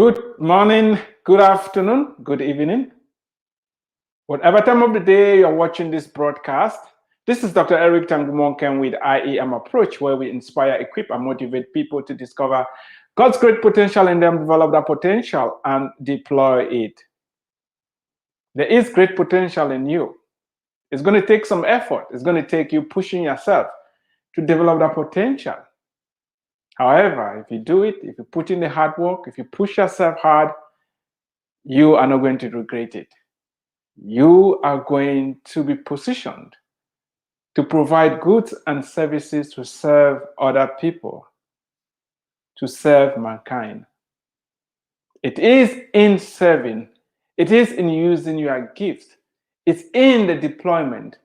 Good morning, good afternoon, good evening. Whatever time of the day you're watching this broadcast, this is Dr. Eric Tangumonken with IEM Approach, where we inspire, equip, and motivate people to discover God's great potential in them, develop that potential, and deploy it. There is great potential in you. It's going to take some effort. It's going to take you pushing yourself to develop that potential. However, if you do it, if you put in the hard work, if you push yourself hard, you are not going to regret it. You are going to be positioned to provide goods and services to serve other people, to serve mankind. It is in serving, it is in using your gifts, it's in the deployment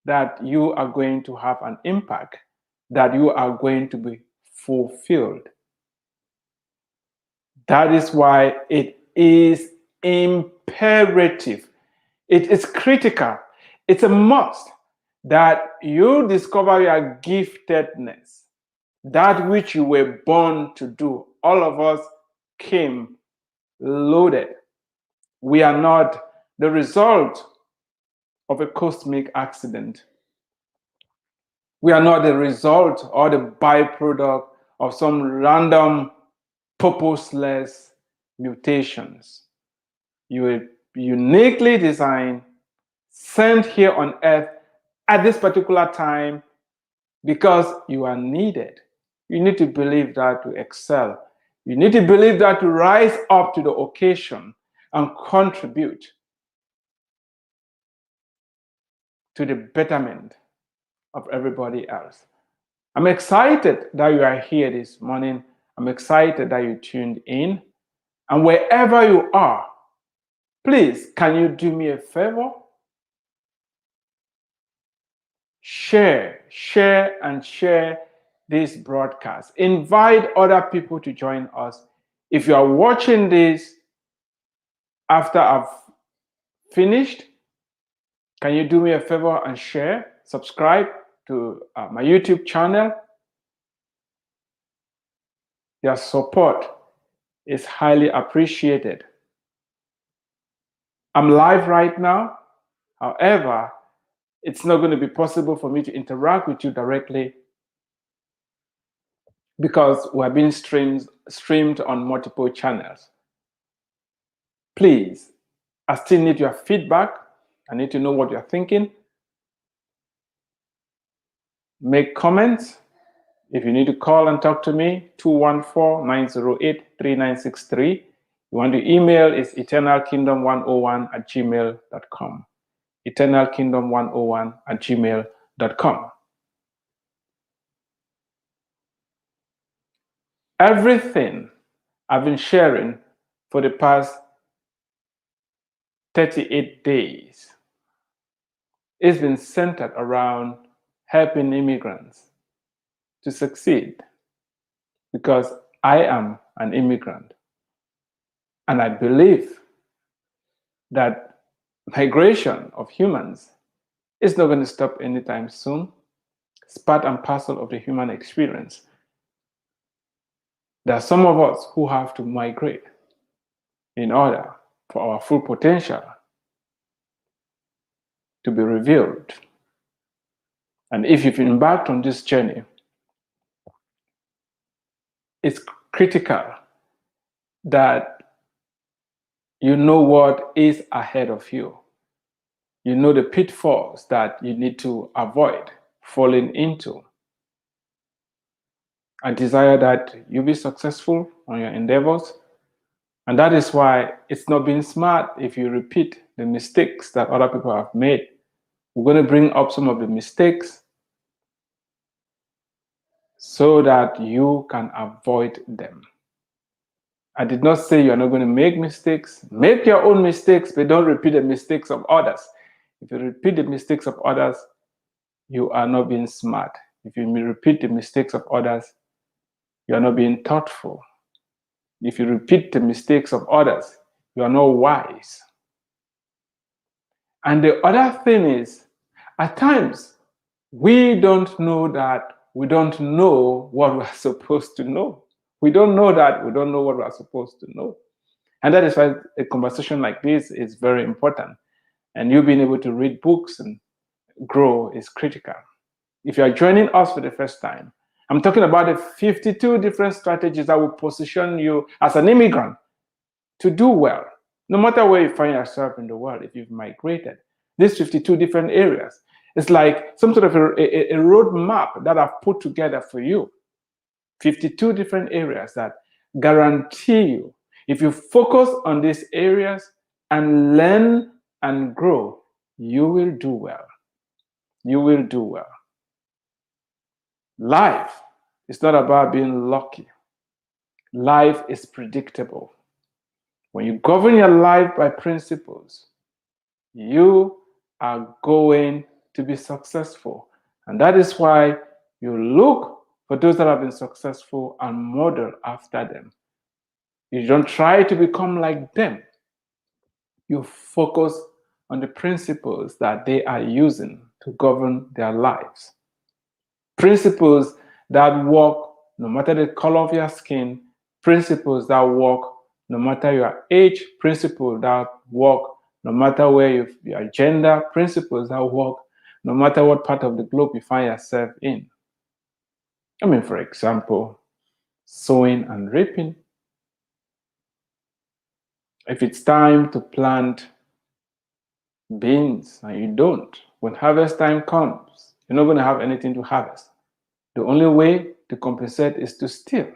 that you are going to have an impact, that you are going to be fulfilled. That is why it is imperative. It is critical. It's a must that you discover your giftedness, that which you were born to do. All of us came loaded. We are not the result of a cosmic accident. We are not the result or the byproduct of some random, purposeless mutations. You were uniquely designed, sent here on earth at this particular time because you are needed. You need to believe that to excel. You need to believe that to rise up to the occasion and contribute to the betterment of everybody else. I'm excited that you are here this morning. I'm excited that you tuned in. And wherever you are, please, can you do me a favor? Share this broadcast. Invite other people to join us. If you are watching this after I've finished, can you do me a favor and share? Subscribe to my YouTube channel. Your support is highly appreciated. I'm live right now. However, it's not going to be possible for me to interact with you directly because we're being streamed on multiple channels. Please, I still need your feedback. I need to know what you're thinking. Make comments. If you need to call and talk to me, 214-908-3963. You want to email is eternalkingdom101@gmail.com. eternalkingdom101@gmail.com. Everything I've been sharing for the past 38 days has been centered around helping immigrants to succeed, because I am an immigrant and I believe that migration of humans is not going to stop anytime soon. It's part and parcel of the human experience. There are some of us who have to migrate in order for our full potential to be revealed. And if you've embarked on this journey, it's critical that you know what is ahead of you. You know the pitfalls that you need to avoid falling into. I desire that you be successful on your endeavors. And that is why it's not being smart if you repeat the mistakes that other people have made. We're going to bring up some of the mistakes so that you can avoid them. I did not say you're not going to make mistakes. Make your own mistakes, but don't repeat the mistakes of others. If you repeat the mistakes of others, you are not being smart. If you repeat the mistakes of others, you are not being thoughtful. If you repeat the mistakes of others, you are not wise. And the other thing is, at times, we don't know that we don't know what we're supposed to know. We don't know that we don't know what we're supposed to know. And that is why a conversation like this is very important. And you being able to read books and grow is critical. If you are joining us for the first time, I'm talking about the 52 different strategies that will position you as an immigrant to do well, no matter where you find yourself in the world. If you've migrated, these 52 different areas, it's like some sort of a roadmap that I've put together for you. 52 different areas that guarantee you, if you focus on these areas and learn and grow, you will do well. You will do well. Life is not about being lucky. Life is predictable. When you govern your life by principles, you are going to be successful. And that is why you look for those that have been successful and model after them. You don't try to become like them. You focus on the principles that they are using to govern their lives. Principles that work no matter the color of your skin, principles that work no matter your age, principles that work no matter where your gender, principles that work no matter what part of the globe you find yourself in. I mean, for example, sowing and reaping. If it's time to plant beans and you don't, when harvest time comes, you're not going to have anything to harvest. The only way to compensate is to steal.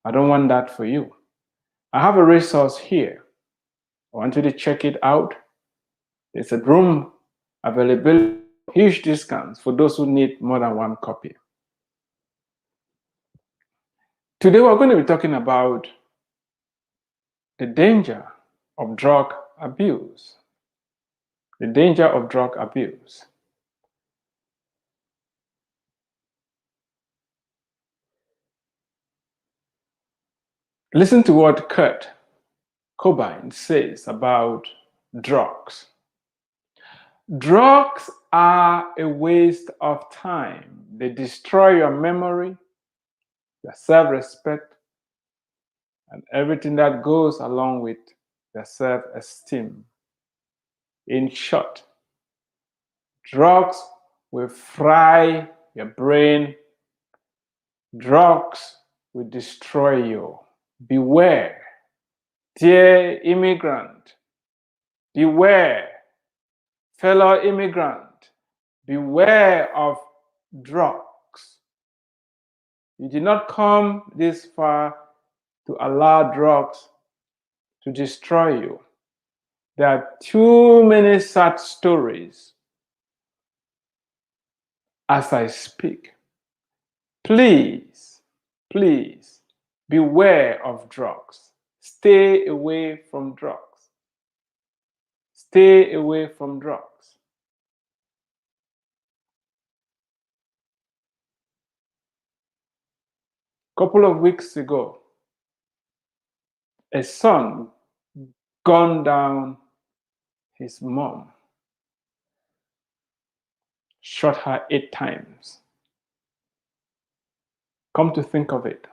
I don't want that for you. I have a resource here. I want you to check it out. It's a room available, huge discounts for those who need more than one copy. Today we're going to be talking about the danger of drug abuse. The danger of drug abuse. Listen to what Kurt Cobain says about drugs. Drugs are a waste of time. They destroy your memory, your self-respect, and everything that goes along with your self-esteem. In short, drugs will fry your brain. Drugs will destroy you. Beware, dear immigrant. Beware, fellow immigrant. Beware of drugs. You did not come this far to allow drugs to destroy you. There are too many sad stories as I speak. Please, please, beware of drugs. Stay away from drugs. Stay away from drugs. A couple of weeks ago, a son gunned down his mom, shot her 8 times. Come to think of it,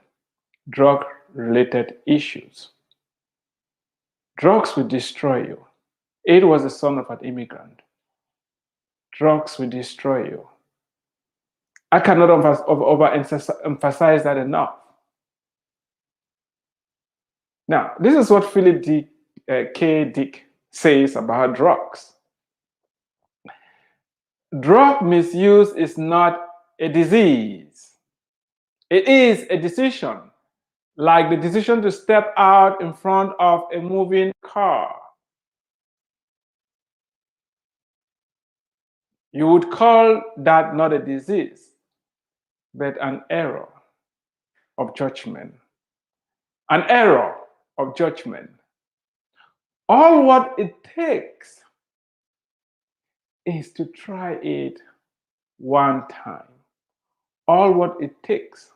drug-related issues. Drugs will destroy you. It was the son of an immigrant. Drugs will destroy you. I cannot overemphasize that enough. Now, this is what Philip K. Dick says about drugs. Drug misuse is not a disease. It is a decision, like the decision to step out in front of a moving car. You would call that not a disease, but an error of judgment. An error of judgment. All what it takes is to try it one time. All what it takes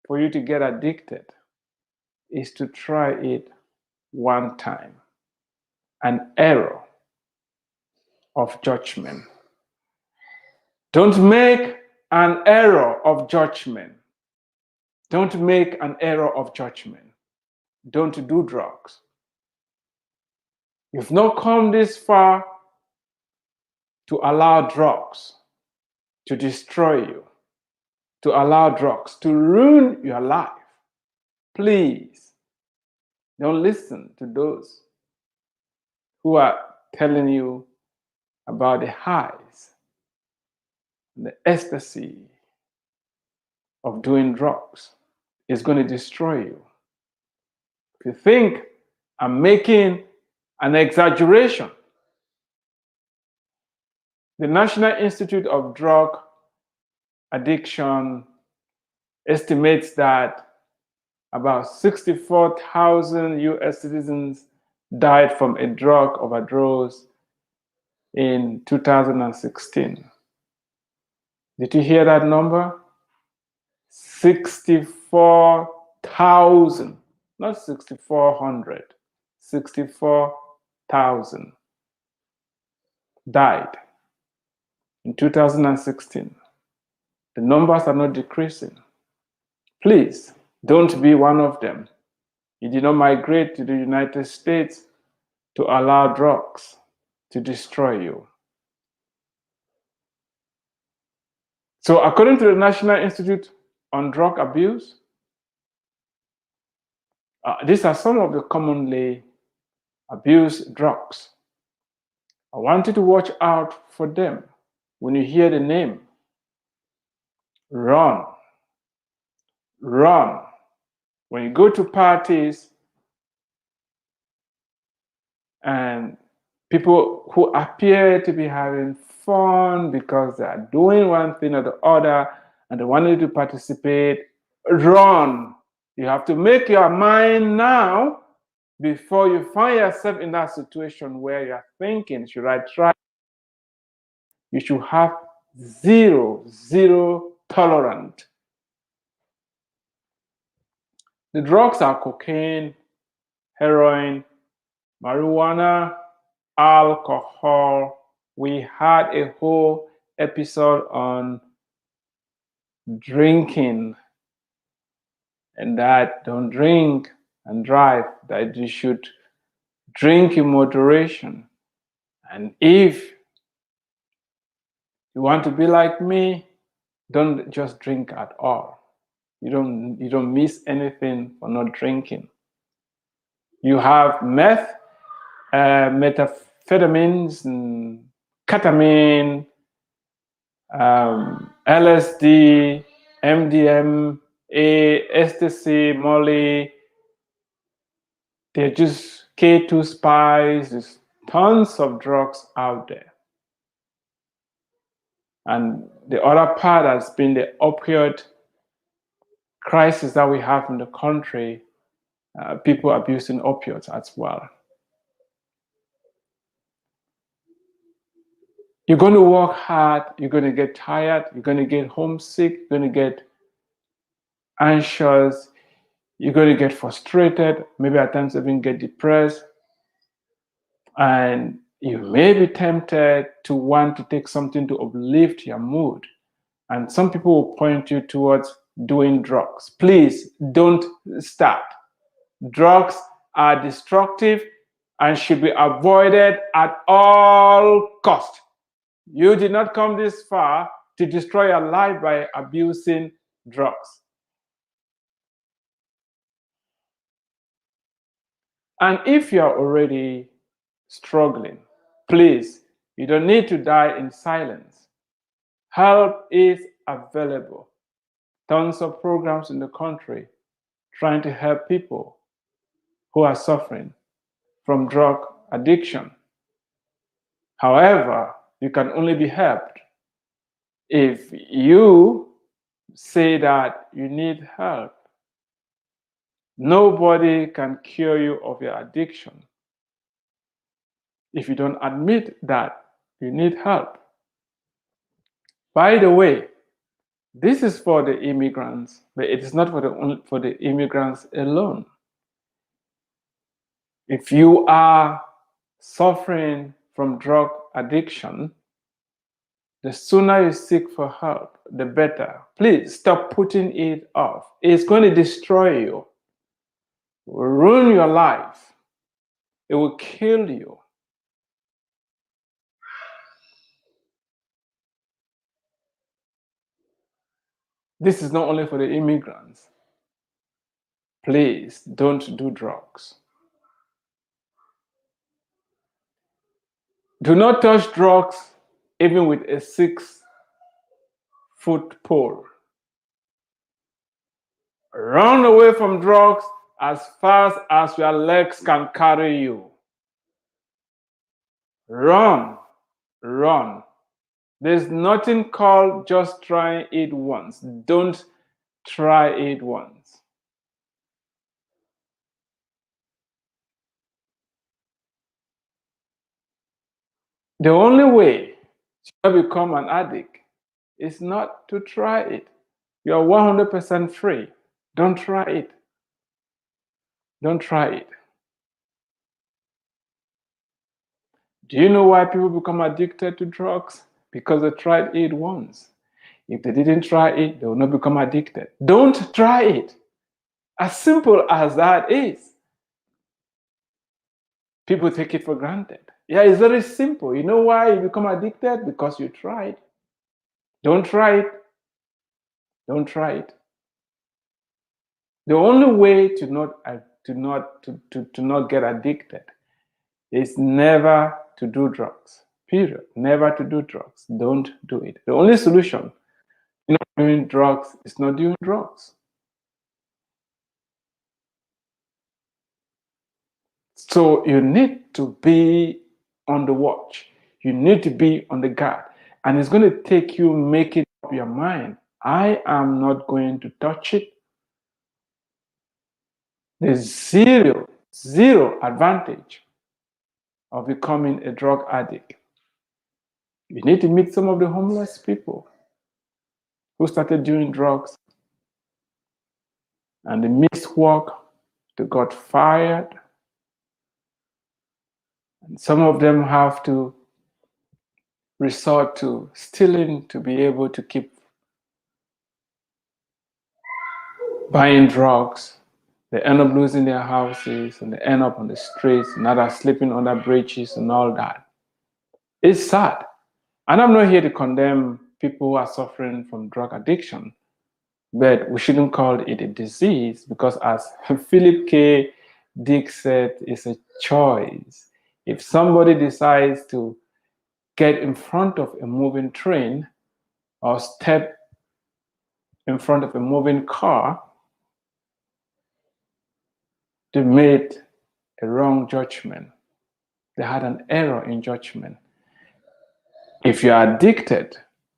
for you to get addicted is to try it one time. An error of judgment. Don't make an error of judgment. Don't make an error of judgment. don't do drugs. You've not come this far to allow drugs to destroy you, to allow drugs to ruin your life. Please don't listen to those who are telling you about the highs, the ecstasy of doing drugs. It's going to destroy you. If you think I'm making an exaggeration, the National Institute of Drug Addiction estimates that about 64,000 US citizens died from a drug overdose in 2016. Did you hear that number? 64,000, not 6,400, 64,000 died in 2016. The numbers are not decreasing. Please don't be one of them. You did not migrate to the United States to allow drugs to destroy you. So according to the National Institute on Drug Abuse, these are some of the commonly abused drugs. I want you to watch out for them. When you hear the name, run. Run. When you go to parties and people who appear to be having fun because they are doing one thing or the other and they want you to participate, run. You have to make your mind now before you find yourself in that situation where you're thinking, should I try? You should have zero tolerance. The drugs are cocaine, heroin, marijuana, alcohol. We had a whole episode on drinking, and that don't drink and drive, that you should drink in moderation. And if you want to be like me, don't just drink at all. You don't miss anything for not drinking. You have methamphetamines, and ketamine, LSD, MDMA, Ecstasy, Molly. They're just K2 spice. There's tons of drugs out there. And the other part has been the opioid crisis that we have in the country. People abusing opioids as well. You're going to work hard, you're going to get tired, you're going to get homesick, you're going to get anxious, you're going to get frustrated, maybe at times even get depressed. And you may be tempted to want to take something to uplift your mood. And some people will point you towards doing drugs. Please don't start. Drugs are destructive and should be avoided at all costs. You did not come this far to destroy your life by abusing drugs. And if you're already struggling, please, you don't need to die in silence. Help is available. Tons of programs in the country trying to help people who are suffering from drug addiction. However, you can only be helped if you say that you need help. Nobody can cure you of your addiction if you don't admit that you need help. By the way, this is for the immigrants, but it is not for the immigrants alone. If you are suffering from drug addiction, the sooner you seek for help, the better. Please stop putting it off. It's going to destroy you. It will ruin your life. It will kill you. This is not only for the immigrants. Please don't do drugs. Do not touch drugs even with a 6-foot pole. Run away from drugs as fast as your legs can carry you. Run, run. There's nothing called just try it once. Don't try it once. The only way to become an addict is not to try it. You're 100% free. Don't try it. Don't try it. Do you know why people become addicted to drugs? Because they tried it once. If they didn't try it, they will not become addicted. Don't try it. As simple as that is. People take it for granted. Yeah, it's very simple. You know why you become addicted? Because you tried. Don't try it. Don't try it. The only way to not get addicted is never to do drugs. Period. Never to do drugs. Don't do it. The only solution to not doing drugs is not doing drugs. So you need to be on the watch. You need to be on the guard. And it's going to take you making up your mind. I am not going to touch it. There's zero advantage of becoming a drug addict. You need to meet some of the homeless people who started doing drugs and they missed work, they got fired. And some of them have to resort to stealing to be able to keep buying drugs. They end up losing their houses and they end up on the streets and others sleeping under bridges and all that. It's sad. And I'm not here to condemn people who are suffering from drug addiction, but we shouldn't call it a disease because, as Philip K. Dick said, it's a choice. If somebody decides to get in front of a moving train or step in front of a moving car, they made a wrong judgment. They had an error in judgment. If you are addicted,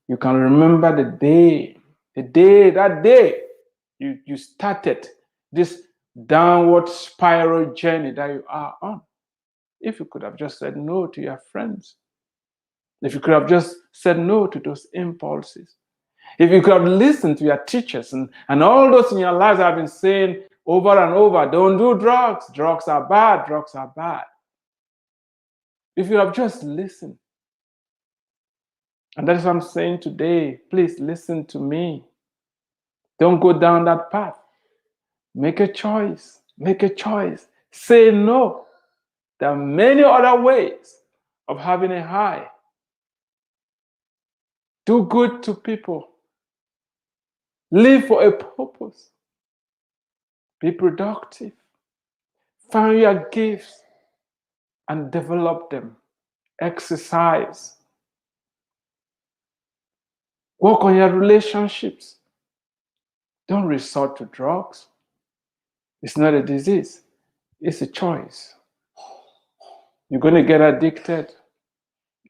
you can remember that day you started this downward spiral journey that you are on. If you could have just said no to your friends, if you could have just said no to those impulses, if you could have listened to your teachers and all those in your lives have been saying over and over, don't do drugs, drugs are bad, drugs are bad. If you have just listened, and that's what I'm saying today, please listen to me. Don't go down that path. Make a choice. Make a choice. Say no. There are many other ways of having a high. Do good to people. Live for a purpose. Be productive. Find your gifts and develop them. Exercise. Work on your relationships. Don't resort to drugs. It's not a disease. It's a choice. You're going to get addicted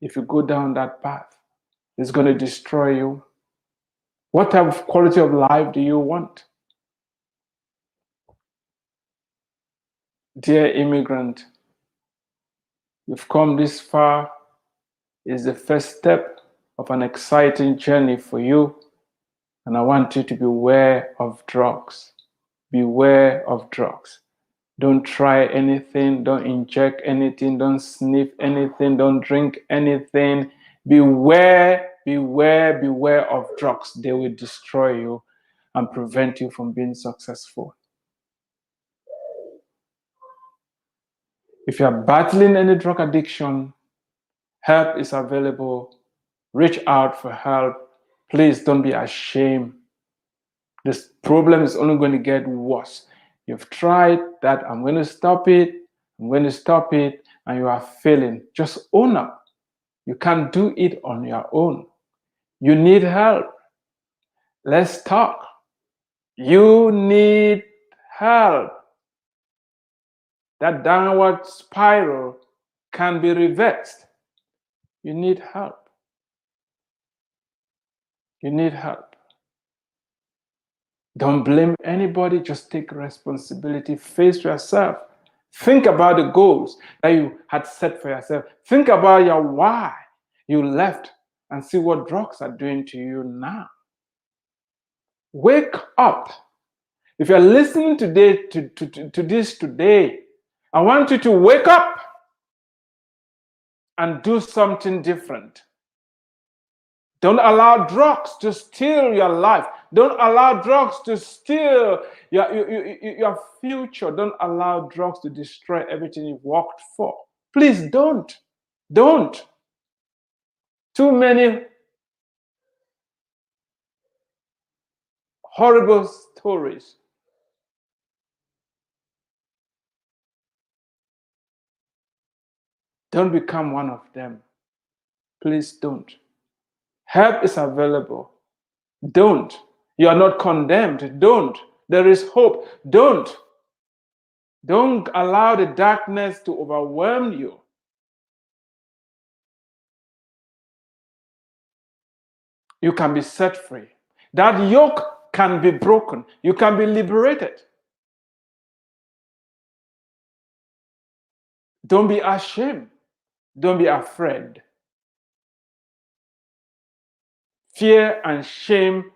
if you go down that path. It's going to destroy you. What type of quality of life do you want? Dear immigrant, you've come this far. It's the first step of an exciting journey for you. And I want you to beware of drugs. Beware of drugs. Don't try anything. Don't inject anything. Don't sniff anything. Don't drink anything. Beware, beware, beware of drugs. They will destroy you and prevent you from being successful. If you're battling any drug addiction, help is available. Reach out for help. Please don't be ashamed. This problem is only going to get worse. You've tried that, I'm going to stop it, I'm going to stop it, and you are failing. Just own up. You can't do it on your own. You need help. Let's talk. You need help. That downward spiral can be reversed. You need help. You need help. Don't blame anybody, just take responsibility. Face yourself. Think about the goals that you had set for yourself. Think about your why you left and see what drugs are doing to you now. Wake up. If you're listening today to this today, I want you to wake up and do something different. Don't allow drugs to steal your life. Don't allow drugs to steal your future. Don't allow drugs to destroy everything you've worked for. Please don't. Don't. Too many horrible stories. Don't become one of them. Please don't. Help is available. Don't. You are not condemned. Don't. There is hope. Don't. Don't allow the darkness to overwhelm you. You can be set free. That yoke can be broken. You can be liberated. Don't be ashamed. Don't be afraid. Fear and shame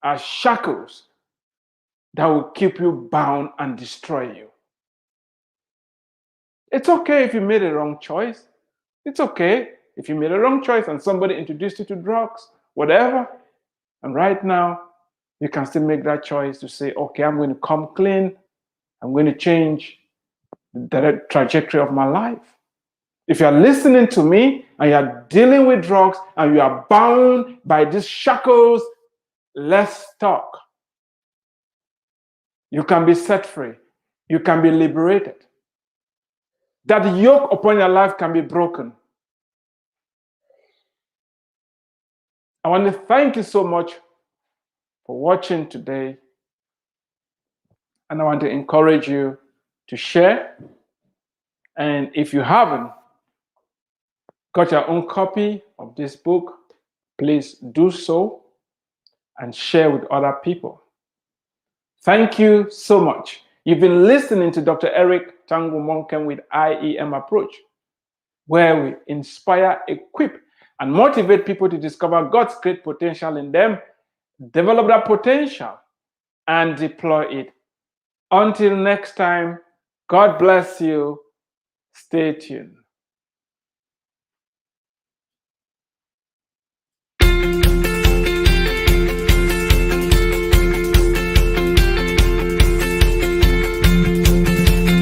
are shackles that will keep you bound and destroy you. It's okay if you made a wrong choice. It's okay if you made a wrong choice and somebody introduced you to drugs, whatever. And right now, you can still make that choice to say, okay, I'm going to come clean. I'm going to change the trajectory of my life. If you're listening to me and you're dealing with drugs and you are bound by these shackles, let's talk. You can be set free. You can be liberated. That yoke upon your life can be broken. I want to thank you so much for watching today. And I want to encourage you to share. And if you haven't got your own copy of this book, please do so and share with other people. Thank you so much. You've been listening to Dr. Eric Tangu Monken with IEM Approach, where we inspire, equip, and motivate people to discover God's great potential in them, develop that potential, and deploy it. Until next time, God bless you. Stay tuned.